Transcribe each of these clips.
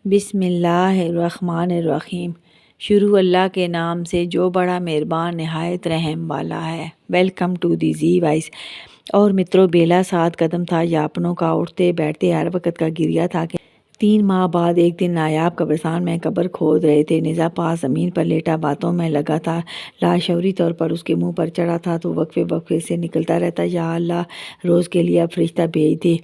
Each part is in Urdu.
بسم اللہ الرحمن الرحیم۔ شروع اللہ کے نام سے جو بڑا مہربان نہایت رحم والا ہے۔ Welcome to the Zee voice. اور متروں، بیلا 7 قدم تھا یاپنوں کا، اٹھتے بیٹھتے ہر وقت کا گریا تھا کہ 3 ماہ بعد ایک دن نایاب قبرستان میں قبر کھود رہے تھے۔ نیزا پاس زمین پر لیٹا باتوں میں لگا تھا۔ لاشعوری طور پر اس کے منہ پر چڑھا تھا تو وقفے وقفے سے نکلتا رہتا، یا اللہ روز کے لیے اب فرشتہ بھیج دے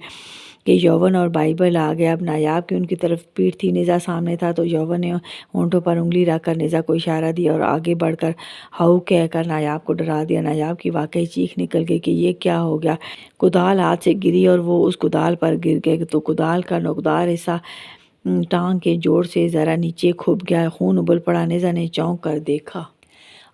کہ یوون اور بائبل آ گیا۔ اب نایاب کی ان کی طرف پیٹھ تھی، نیزا سامنے تھا تو یوون نے ہونٹوں پر انگلی رکھ کر نیزا کو اشارہ دیا اور آگے بڑھ کر ہاؤ کہہ کر نایاب کو ڈرا دیا۔ نایاب کی واقعی چیخ نکل گئی کہ یہ کیا ہو گیا۔ کدال ہاتھ سے گری اور وہ اس کدال پر گر گئے تو کدال کا نوکدار حصہ ٹانگ کے جوڑ سے ذرا نیچے کھب گیا، خون ابل پڑا۔ نیزا نے چونک کر دیکھا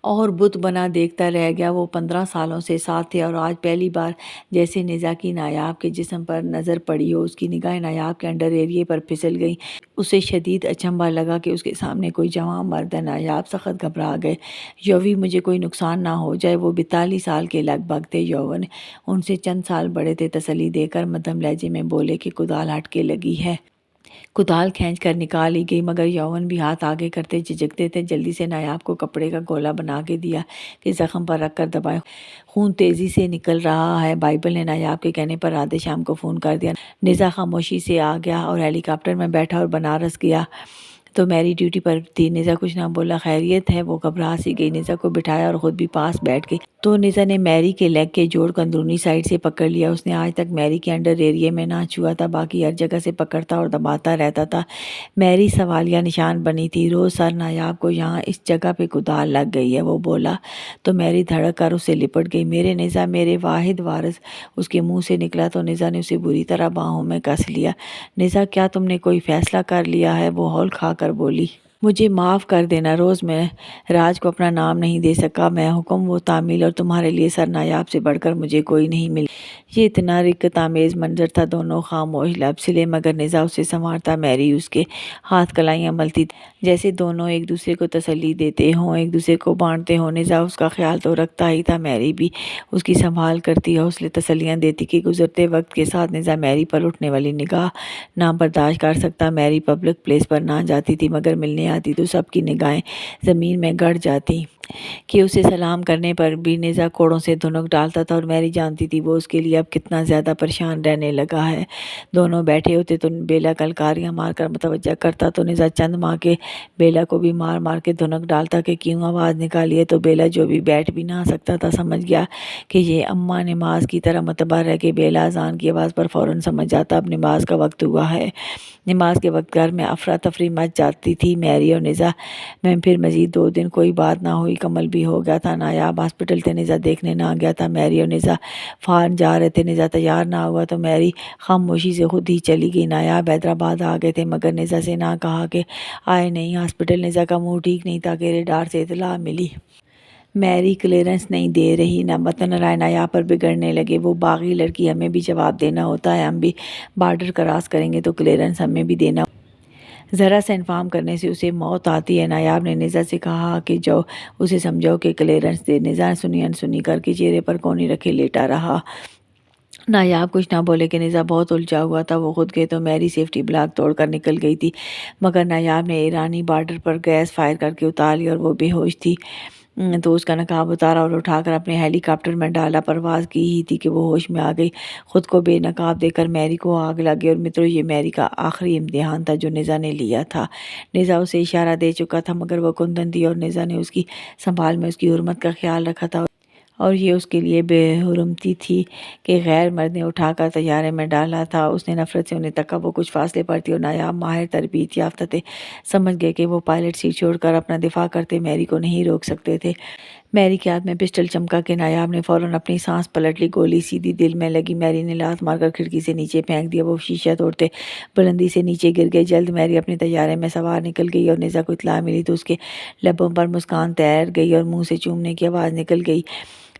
اور بت بنا دیکھتا رہ گیا۔ وہ 15 سالوں سے ساتھ تھے اور آج پہلی بار جیسے نیزا کی نایاب کے جسم پر نظر پڑی ہو، اس کی نگاہیں نایاب کے انڈر ایریے پر پھسل گئیں۔ اسے شدید اچنبھا لگا کہ اس کے سامنے کوئی جوان مرد ہے۔ نایاب سخت گھبرا گئے۔ یووی، مجھے کوئی نقصان نہ ہو جائے۔ وہ 42 سال کے لگ بھگ تھے۔ یوون ان سے چند سال بڑے تھے۔ تسلی دے کر مدھم لہجے میں بولے کہ کدال ہٹ کے لگی ہے۔ کدال کھینچ کر نکال لی گئی، مگر یوون بھی ہاتھ آگے کرتے جھجکتے تھے۔ جلدی سے نایاب کو کپڑے کا گولا بنا کے دیا کہ زخم پر رکھ کر دبائے، خون تیزی سے نکل رہا ہے۔ بائبل نے نایاب کے کہنے پر رات شام کو فون کر دیا۔ نیزا خاموشی سے آ گیا اور ہیلی کاپٹر میں بیٹھا اور بنارس گیا تو میری ڈیوٹی پر تھی۔ نیزا کچھ نہ بولا۔ خیریت ہے؟ وہ گھبرا سی گئی۔ نیزا کو بٹھایا اور خود بھی پاس بیٹھ گئی تو نیزا نے میری کے لیگ کے جوڑ کو اندرونی سائڈ سے پکڑ لیا۔ اس نے آج تک میری کے انڈر ایریے میں نہ چھوا تھا، باقی ہر جگہ سے پکڑتا اور دباتا رہتا تھا۔ میری سوالیہ نشان بنی تھی۔ روز سر نایاب کو یہاں اس جگہ پہ کدال لگ گئی ہے، وہ بولا تو میری دھڑک کر اسے لپٹ گئی۔ میرے نیزا، میرے واحد وارث، اس کے منہ سے نکلا تو نیزا نے اسے بری طرح باہوں میں کس لیا۔ نیزا، کیا تم نے کوئی فیصلہ کر لیا ہے؟ وہ ہول کھا کر بولی۔ مجھے معاف کر دینا۔ روز میں راج کو اپنا نام نہیں دے سکا۔ میں حکم و تعمیل اور تمہارے لیے سر نایاب سے بڑھ کر مجھے کوئی نہیں ملی۔ یہ اتنا رقت آمیز منظر تھا۔ دونوں خاموش لب سلے، مگر نیزا اسے سنوارتا، میری اس کے ہاتھ کلائیاں ملتی جیسے دونوں ایک دوسرے کو تسلی دیتے ہوں، ایک دوسرے کو بانٹتے ہوں۔ نیزا اس کا خیال تو رکھتا ہی تھا، میری بھی اس کی سنبھال کرتی، حوصلے تسلیاں دیتی کہ گزرتے وقت کے ساتھ نیزا میری پر اٹھنے والی نگاہ نہ برداشت کر سکتا۔ میری پبلک پلیس پر نہ جاتی تھی، مگر ملنے آتی تو سب کی نگاہیں زمین میں گڑ جاتی کہ اسے سلام کرنے پر بھی نیزا کوڑوں سے دھنک ڈالتا تھا، اور میری جانتی تھی وہ اس کے لیے اب کتنا زیادہ پریشان رہنے لگا ہے۔ دونوں بیٹھے ہوتے تو بیلا کلکاریاں مار کر متوجہ کرتا تو نیزا چند ماہ کے بیلا کو بھی مار مار کے دھنک ڈالتا کہ کیوں آواز نکالی ہے، تو بیلا جو بھی بیٹھ بھی نہ سکتا تھا سمجھ گیا کہ یہ اماں نماز کی طرح معتبر ہے کہ بیلا اذان کی آواز پر فوراً سمجھ جاتا اب نماز کا وقت ہوا ہے۔ نماز کے وقت گھر میں افراتفری مچ جاتی تھی۔ میری اور نیزا میں پھر مزید 2 دن کوئی بات نہ ہوئی۔ کمل بھی ہو گیا تھا۔ نایاب ہاسپٹل تھے، نیزا دیکھنے نہ گیا تھا۔ میری اور نیزا فارن جا رہے تھے۔ نیزا تیار نہ ہوا تو میری خاموشی سے خود ہی چلی گئی۔ نایاب حیدرآباد آ گئے تھے، مگر نیزا سے نہ کہا کہ آئے نہیں ہاسپٹل۔ نیزا کا منہ ٹھیک نہیں تھا کہ ریڈار سے اطلاع ملی میری کلیئرنس نہیں دے رہی۔ وطن رائے نایاب پر بگڑنے لگے۔ وہ باغی لڑکی، ہمیں بھی جواب دینا ہوتا ہے، ہم بھی بارڈر کراس کریں گے تو کلیئرنس ہمیں بھی دینا، ذرا سا انفارم کرنے سے اسے موت آتی ہے۔ نایاب نے نیزا سے کہا کہ جو اسے سمجھاؤ کہ کلیئرنس دے۔ نیزا سنی انسنی کر کے چہرے پر کونی رکھے لیٹا رہا۔ نایاب کچھ نہ بولے کہ نیزا بہت الجھا ہوا تھا۔ وہ خود گئے تو میری سیفٹی بلاک توڑ کر نکل گئی تھی، مگر نایاب نے ایرانی بارڈر پر گیس فائر کر کے اتار لی اور وہ بے ہوش تھی تو اس کا نقاب اتارا اور اٹھا کر اپنے ہیلی کاپٹر میں ڈالا۔ پرواز کی ہی تھی کہ وہ ہوش میں آ گئی۔ خود کو بے نقاب دے کر میری کو آگ لگی۔ اور متروں، یہ میری کا آخری امتحان تھا جو نیزا نے لیا تھا۔ نیزا اسے اشارہ دے چکا تھا، مگر وہ کندن تھی اور نیزا نے اس کی سنبھال میں اس کی حرمت کا خیال رکھا تھا، اور یہ اس کے لیے بے حرمتی تھی کہ غیر مرد نے اٹھا کر طیارے میں ڈالا تھا۔ اس نے نفرت سے انہیں تکا۔ وہ کچھ فاصلے پر تھی اور نایاب ماہر تربیت یافتہ تھے، سمجھ گئے کہ وہ پائلٹ سیٹ چھوڑ کر اپنا دفاع کرتے میری کو نہیں روک سکتے تھے۔ میری کے ہاتھ میں پسٹل چمکا کہ نایاب نے فوراً اپنی سانس پلٹ لی۔ گولی سیدھی دل میں لگی۔ میری نے لات مار کر کھڑکی سے نیچے پھینک دیا۔ وہ شیشہ توڑتے بلندی سے نیچے گر گئے۔ جلد میری اپنے طیارے میں سوار نکل گئی اور نیزا کو اطلاع ملی تو اس کے لبوں پر مسکان تیر گئی اور منہ سے چومنے کی آواز نکل گئی۔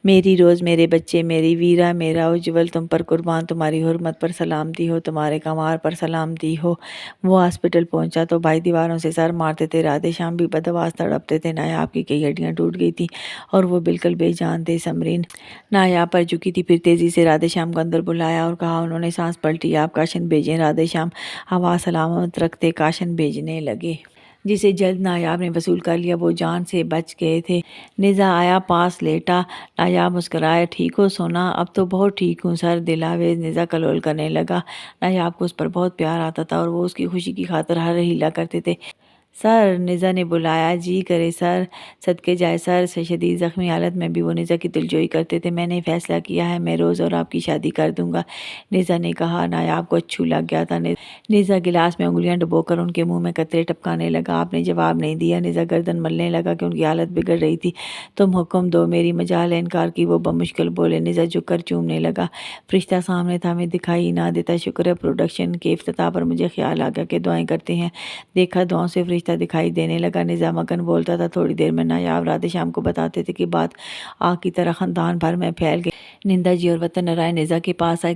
میری روز، میرے بچے، میری ویرا، میرا اجول، تم پر قربان، تمہاری حرمت پر سلامتی ہو، تمہارے کمار پر سلامتی ہو۔ وہ ہاسپٹل پہنچا تو بھائی دیواروں سے سر مارتے تھے، رادھے شام بھی بدآواز تڑپتے تھے۔ نایاب کی کئی ہڈیاں ٹوٹ گئی تھیں اور وہ بالکل بے جان تھے۔ سمرین نایاب پر جھکی تھی، پھر تیزی سے رادھے شام کو اندر بلایا اور کہا، انہوں نے سانس پلٹی، آپ کاشن بھیجیں۔ رادھے شام ہوا سلامت رکھتے کاشن بھیجنے لگے، جسے جلد نایاب نے وصول کر لیا۔ وہ جان سے بچ گئے تھے۔ نیزا آیا، پاس لیٹا۔ نایاب مسکرایا، ٹھیک ہو سونا؟ اب تو بہت ٹھیک ہوں سر۔ دلاویز نیزا کلول کرنے لگا۔ نایاب کو اس پر بہت پیار آتا تھا اور وہ اس کی خوشی کی خاطر ہر ہیلا کرتے تھے۔ سر، نیزا نے بلایا۔ جی کرے سر، صدقے جائے سر۔ شدید زخمی حالت میں بھی وہ نیزا کی دلجوئی کرتے تھے۔ میں نے فیصلہ کیا ہے، میں روز اور آپ کی شادی کر دوں گا، نیزا نے کہا۔ نایاب کو اچھو لگ گیا تھا۔ نیزا گلاس میں انگلیاں ڈبو کر ان کے منہ میں قطرے ٹپکانے لگا۔ آپ نے جواب نہیں دیا۔ نیزا گردن ملنے لگا کہ ان کی حالت بگڑ رہی تھی۔ تم حکم دو، میری مجال ہے انکار کی، وہ بمشکل بولے۔ نیزا جھک کر چومنے لگا۔ فرشتہ سامنے تھا، ہمیں دکھائی نہ دیتا۔ شکر ہے پروڈکشن کے افتتاح پر مجھے خیال آ گیا کہ دعائیں کرتے ہیں۔ دیکھا، دعاؤں سے فرشتہ دکھائی دینے لگا۔ نیزا مگن بولتا تھا۔ تھوڑی دیر میں نایاب رادھے شام کو بتاتے تھے کہ بات آگ کی طرح خاندان بھر میں پھیل گئی۔ نندا جی اور وطن نارائن نیزا کے پاس آئے۔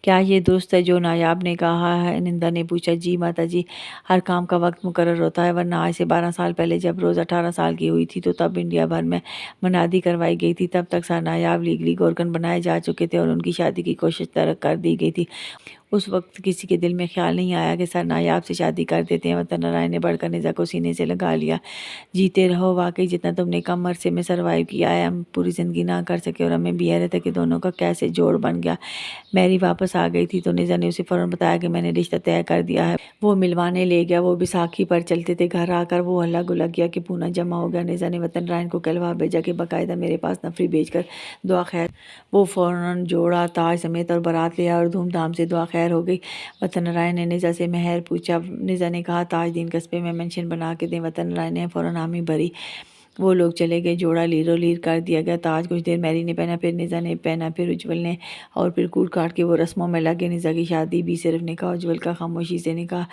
کیا یہ درست ہے جو نایاب نے کہا ہے؟ نندا نے پوچھا۔ جی ماتا جی، ہر کام کا وقت مقرر ہوتا ہے، ورنہ آج سے 12 سال پہلے جب روز 18 سال کی ہوئی تھی تو تب انڈیا بھر میں منادی کروائی گئی تھی۔ تب تک سر نایاب لیگلی گورکن بنائے جا چکے تھے اور ان کی شادی کی کوشش ترک کر دی گئی تھی۔ اس وقت کسی کے دل میں خیال نہیں آیا کہ سر نایاب سے شادی کر دیتے ہیں۔ وطن نارائن نے بڑھ کر نیزا کو سینے سے لگا لیا۔ جیتے رہو، واقعی جتنا تم نے کم عرصے میں سروائیو کیا ہے ہم پوری زندگی نہ کر سکے، اور ہمیں بھی حیرت ہے کہ دونوں کا کیسے جوڑ بن گیا۔ میری واپس آ گئی تھی تو نیزا نے اسے فوراً بتایا کہ میں نے رشتہ طے کر دیا ہے۔ وہ ملوانے لے گیا۔ وہ بیساکھی پر چلتے تھے۔ گھر آ کر وہ ہلا گلا کیا کہ پونا جمع ہو گیا۔ نیزا نے وطن نارائن کو کہلوا بھیجا کہ باقاعدہ میرے پاس نفری بھیج کر دعا خیر۔ وہ فوراً جوڑا تاج سمیت اور بارات لے آیا اور دھوم دھام سے دعا خیر ہو گئی۔ وطن نارائن نے نیزا سے مہر پوچھا۔ نیزا نے کہا، تاج دین قصبے میں مینشن بنا کے دیں۔ وطن نارائن نے فوراً حامی بھری۔ وہ لوگ چلے گئے۔ جوڑا لیرو لیر کر دیا گیا۔ تاج کچھ دیر میری نے پہنا، پھر نیزا نے پہنا، پھر اجول نے، اور پھر کوٹ کاٹ کے وہ رسموں میں لگے۔ نیزا کی شادی بھی صرف نکاح، اجول کا خاموشی سے نکاح،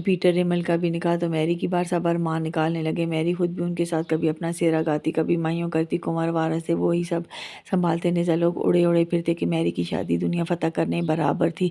پیٹر ریمل کا بھی نکاح تو میری کی بار صبر مان نکالنے لگے۔ میری خود بھی ان کے ساتھ کبھی اپنا سیرا گاتی، کبھی مائیوں کرتی۔ کنور وارث سے وہی سب سنبھالتے۔ نیزا لوگ اڑے اڑے پھرتے کہ میری کی شادی دنیا فتح کرنے برابر تھی۔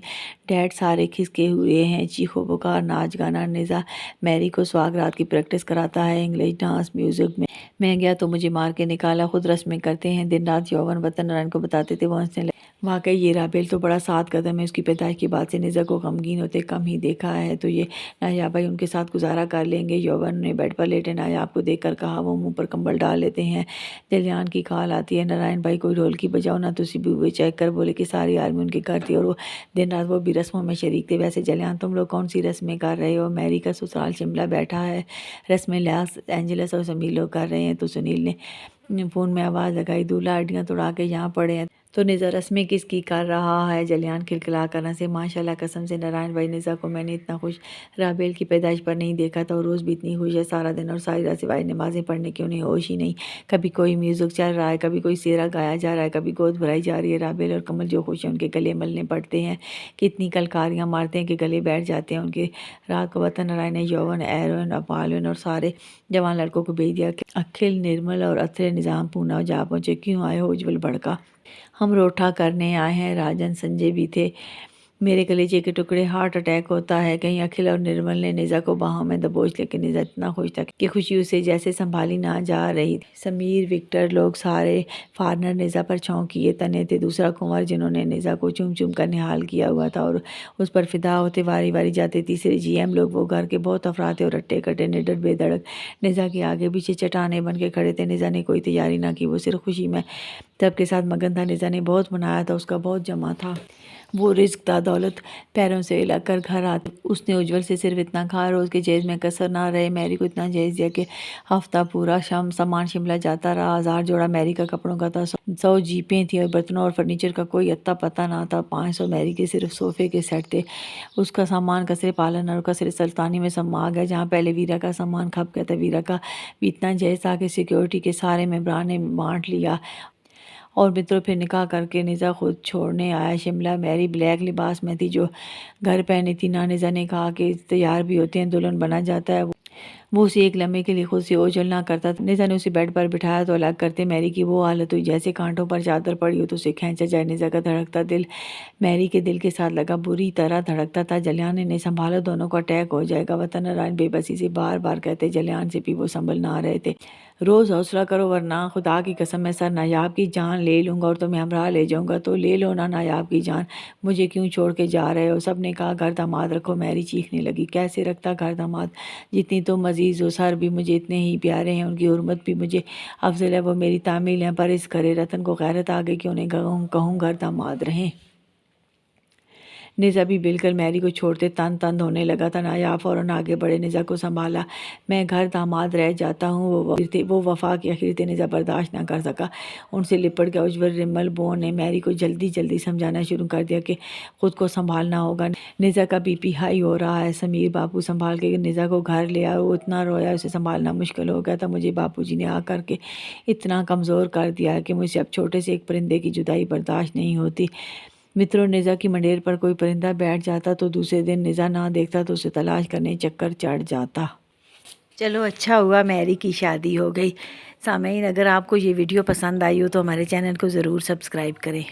ڈیڈ سارے کھسکے ہوئے ہیں، چیخو پکار، ناچ گانا۔ نیزا میری کو سواگ رات کی پریکٹس کراتا ہے، انگلش ڈانس، میوزک میں گیا تو مجھے مار کے نکالا۔ خود رسمیں کرتے ہیں دن رات یوون۔ وطن نارائن کو بتاتے تھے، وہ ہنسنے لگے۔ واقعی یہ رابیل تو بڑا سات قدم ہے۔ اس کی پیدائش کے بعد سے نیزا کو غمگین ہوتے کم ہی دیکھا ہے، تو یہ نایاب بھائی ان کے ساتھ گزارا کر لیں گے۔ یوون نے بیڈ پر لیٹے نایاب کو دیکھ کر کہا۔ وہ منہ پر کمبل ڈال لیتے ہیں۔ جلیان کی کال آتی ہے، نارائن بھائی کوئی ڈھولکی بجاؤ نہ۔ تسی بھی ہوئے چیک کر بولے کہ ساری آرمی ان کے گھر تھی اور وہ دن رات وہ بھی رسموں میں شریک تھے۔ ویسے جلیان تم لوگ کون سی رسمیں کر رہے ہو؟ میری کا سسرال شملہ بیٹھا ہے، رسمیں لاس اینجلس اور سمیر لوگ کر رہے ہیں۔ تو سنیل نے فون میں آواز لگائی، دولہا ہڈیاں توڑا کے یہاں پڑے ہیں تو نیزا رسمیں کس کی کر رہا ہے؟ جلیان کھلکھلا کر ہنسے۔ ماشاءاللہ، قسم سے نارائن بھائی، نیزا کو میں نے اتنا خوش رابیل کی پیدائش پر نہیں دیکھا تھا، اور روز بھی اتنی خوش ہے۔ سارا دن اور ساری رات سوائے نمازیں پڑھنے کے انہیں ہوش ہی نہیں۔ کبھی کوئی میوزک چل رہا ہے، کبھی کوئی سیرا گایا جا رہا ہے، کبھی گود بھرائی جا رہی ہے۔ رابیل اور کمل جو خوش ہیں ان کے گلے ملنے پڑتے ہیں، کتنی کلکاریاں مارتے ہیں کہ گلے بیٹھ جاتے ہیں ان کے۔ رات کو وطن نارائن نے یوون، ایرون، اپالون اور سارے جوان لڑکوں کو بھیج دیا کہ اکھل، نرمل اور اترے نظام پونا جا پہنچے۔ کیوں آئے ہو؟ اجول بھڑکا۔ ہم روٹھا کرنے آئے ہیں۔ راجن سنجے بھی تھے۔ میرے کلیجے کے ٹکڑے، ہارٹ اٹیک ہوتا ہے کہیں۔ اکھل اور نرمل نے نیزا کو باہوں میں دبوچ لیا کہ نیزا اتنا خوش تھا کہ خوشی اسے جیسے سنبھالی نہ جا رہی تھی۔ سمیر، وکٹر، لوگ سارے فارنر نیزا پر چھاؤں کیے تنے تھے۔ دوسرا کنور جنہوں نے نیزا کو چوم چوم کر نہال کیا ہوا تھا اور اس پر فدا ہوتے واری واری جاتے۔ تیسرے جی ایم لوگ، وہ گھر کے بہت افراد تھے اور رٹے کٹے، نڈر بے دھڑک نیزا کے آگے پیچھے چٹانیں بن کے کھڑے تھے۔ نیزا نے کوئی تیاری نہ کی، وہ صرف خوشی میں سب کے ساتھ مگن تھا۔ نیزا نے بہت منایا تھا، اس کا بہت جمع تھا۔ وہ رزق تھا، دولت پیروں سے لگ کر گھر آتی۔ اس نے اجول سے صرف اتنا کہا، روز کے جہیز میں کسر نہ رہے۔ میری کو اتنا جہیز دیا کہ ہفتہ پورا سامان شملہ جاتا رہا۔ 1000 جوڑا میری کا کپڑوں کا تھا، 100 جیپیں تھیں اور برتنوں اور فرنیچر کا کوئی اتا پتہ نہ تھا۔ 500 میری کے صرف صوفے کے سیٹ تھے۔ اس کا سامان قصر پالن اور قصر سلطانی میں سما گیا، جہاں پہلے ویرا کا سامان کھپ گیا تھا۔ ویرا کا بھی اتنا جہیز تھا کہ سیکیورٹی کے سارے ممبران نے بانٹ لیا۔ اور متروں، پھر نکاح کر کے نیزا خود چھوڑنے آیا شملہ۔ میری بلیک لباس میں تھی جو گھر پہنی تھی۔ نیزا نے کہا کہ تیار بھی ہوتے ہیں، دلہن بنا جاتا ہے۔ وہ اسے ایک لمحے کے لیے خود سے اوجھل نہ کرتا تھا۔ نیزا نے اسے بیڈ پر بٹھایا تو الگ کرتے میری کی وہ حالت ہوئی جیسے کانٹوں پر چادر پڑی ہو تو اسے کھینچا جائے۔ نیزا کا دھڑکتا دل میری کے دل کے ساتھ لگا، بری طرح دھڑکتا تھا۔ جلیان انہیں سنبھالو، دونوں کو اٹیک ہو جائے گا، وطن نارائن بے بسی سے بار بار کہتے۔ جلیان سے بھی وہ سنبھل نہ رہے تھے۔ روز حوصلہ کرو ورنہ خدا کی قسم میں سر نایاب کی جان لے لوں گا اور تمہیں ہمراہ لے جاؤں گا۔ تو لے لو نا نایاب کی جان، مجھے کیوں چھوڑ کے جا رہے ہو؟ سب نے کہا گھر داماد رکھو۔ میری چیخنے لگی، کیسے رکھتا گھر داماد؟ جتنی تم عزیز ہو، سر بھی مجھے اتنے ہی پیارے ہیں، ان کی حرمت بھی مجھے افضل ہے، وہ میری تعمیل ہیں، پر اس گھرے رتن کو غیرت آ گئی کہ انہیں کہوں گھر داماد رہیں۔ نیزا بھی بالکل میری کو چھوڑتے تند ہونے لگا تھا۔ نایاب فوراً آگے بڑھے، نیزا کو سنبھالا۔ میں گھر داماد رہ جاتا ہوں۔ وہ وفا کی آخر تھے، نیزا برداشت نہ کر سکا، ان سے لپٹ گیا۔ اجول رمل بو نے میری کو جلدی سمجھانا شروع کر دیا کہ خود کو سنبھالنا ہوگا، نیزا کا بی پی ہائی ہو رہا ہے۔ سمیر باپو سنبھال کے نیزا کو گھر لے آئے، وہ اتنا رویا اسے سنبھالنا مشکل ہو گیا تھا۔ مجھے باپو جی نے آ کر کے اتنا کمزور کر دیا کہ مجھ سے اب چھوٹے سے ایک پرندے کی جدائی برداشت نہیں ہوتی۔ متروں، نیزا کی منڈیر پر کوئی پرندہ بیٹھ جاتا تو دوسرے دن نیزا نہ دیکھتا تو اسے تلاش کرنے چکر چڑھ جاتا۔ چلو اچھا ہوا میری کی شادی ہو گئی۔ سامعین، اگر آپ کو یہ ویڈیو پسند آئی ہو تو ہمارے چینل کو ضرور سبسکرائب کریں۔